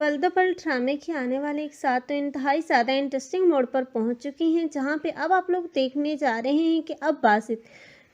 पल दो पल ड्रामे की आने वाले एक साथ तो इंतहाई ज़्यादा इंटरेस्टिंग मोड़ पर पहुंच चुकी हैं, जहां पे अब आप लोग देखने जा रहे हैं कि अब बासित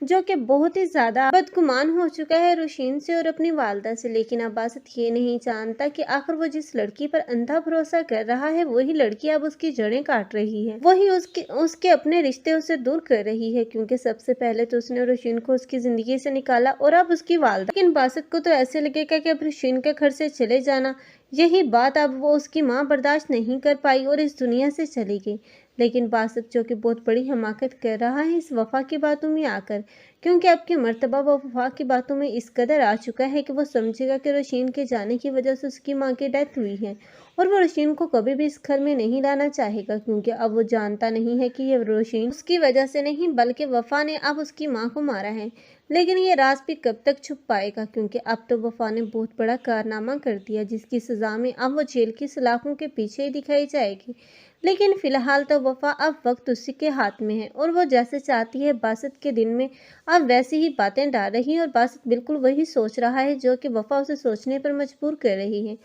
जो कि बहुत ही ज़्यादा बदगुमान हो चुका है रोशीन से और अपनी वालदा से। लेकिन अब बासित ये नहीं जानता कि आखिर वो जिस लड़की पर अंधा भरोसा कर रहा है वही लड़की अब उसकी जड़ें काट रही है, वही उसके उसके अपने रिश्ते उसे दूर कर रही है। क्योंकि सबसे पहले तो उसने रोशीन को उसकी जिंदगी से निकाला और अब उसकी वालदा। लेकिन बासित को तो ऐसे लगेगा कि अब रोशीन के घर से चले जाना, यही बात अब वो उसकी माँ बर्दाश्त नहीं कर पाई और इस दुनिया से चली गई। लेकिन बासित जो कि बहुत बड़ी हमाकत कर रहा है इस वफा की बातों में आकर, क्योंकि अब की मर्तबा वो वफा की बातों में इस कदर आ चुका है कि वो समझेगा कि रोशीन के जाने की वजह से उसकी माँ की डेथ हुई है और वो रोशीन को कभी भी इस घर में नहीं लाना चाहेगा। क्योंकि अब वो जानता नहीं है कि ये रोशीन उसकी वजह से नहीं बल्कि वफा ने अब उसकी माँ को मारा है। लेकिन ये राज भी कब तक छुप पाएगा, क्योंकि अब तो वफा ने बहुत बड़ा कारनामा कर दिया जिसकी सजा में अब वो जेल की सलाखों के पीछे ही दिखाई जाएगी। लेकिन फिलहाल तो वफा अब वक्त उसी के हाथ में है और वो जैसे चाहती है बासित के दिन में अब वैसी ही बातें डाल रही है और बासित बिल्कुल वही सोच रहा है जो कि वफा उसे सोचने पर मजबूर कर रही है।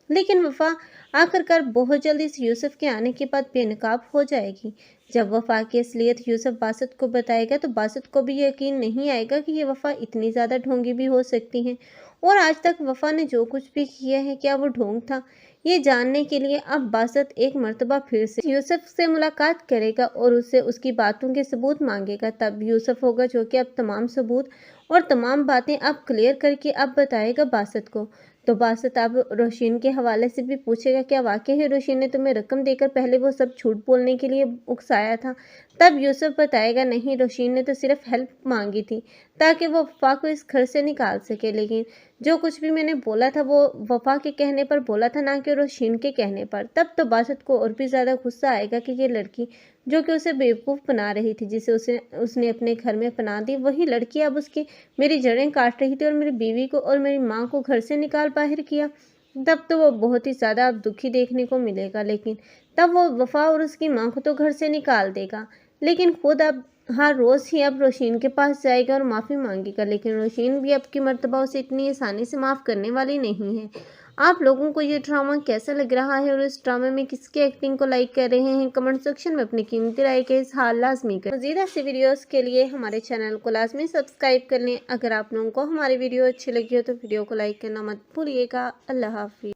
लेकिन वफा आखिरकार बहुत जल्द इस यूसुफ के आने के बाद बेनकाब हो जाएगी। जब वफा की असलियत यूसुफ बासित को बताएगा तो बासित को भी यकीन नहीं आएगा कि ये वफा इतनी ज़्यादा ढोंगी भी हो सकती है। और आज तक वफा ने जो कुछ भी किया है क्या वो ढोंग था, ये जानने के लिए अब बासित एक मर्तबा फिर से यूसुफ से मुलाकात करेगा और उससे उसकी बातों के सबूत मांगेगा। तब यूसुफ होगा जो कि अब तमाम सबूत और तमाम बातें अब क्लियर करके अब बताएगा बासित को। तो बासित अब रोशीन के हवाले से भी पूछेगा क्या वाकई है रोशीन ने तुम्हें रकम देकर पहले वो सब झूठ बोलने के लिए उकसाया था। तब यूसुफ बताएगा नहीं, रोशीन ने तो सिर्फ हेल्प मांगी थी ताकि वो वफा को इस घर से निकाल सके। लेकिन जो कुछ भी मैंने बोला था वो वफा के कहने पर बोला था, ना कि रोशीन के कहने पर। तब तो बासित को और भी ज़्यादा गुस्सा आएगा कि ये लड़की जो कि उसे बेवकूफ़ बना रही थी, जिसे उसने अपने घर में पनाह दी, वही लड़की अब उसकी मेरी जड़ें काट रही थी और मेरी बीवी को और मेरी माँ को घर से निकाल बाहर किया। तब तो वो बहुत ही ज़्यादा अब दुखी देखने को मिलेगा। लेकिन तब वो वफा और उसकी माँ को तो घर से निकाल देगा, लेकिन खुद अब हर रोज़ ही अब रोशीन के पास जाएगा और माफ़ी मांगेगा। लेकिन रोशीन भी अब की मर्तबा उसे इतनी आसानी से माफ़ करने वाली नहीं है। आप लोगों को ये ड्रामा कैसा लग रहा है और इस ड्रामे में किसकी एक्टिंग को लाइक कर रहे हैं, कमेंट सेक्शन में अपनी कीमती राय के इज़हार लाजमी करें। मज़ीद ऐसी वीडियोस के लिए हमारे चैनल को लाजमी सब्सक्राइब कर लें। अगर आप लोगों को हमारी वीडियो अच्छी लगी हो तो वीडियो को लाइक करना मत भूलिएगा। अल्लाह हाफिज़।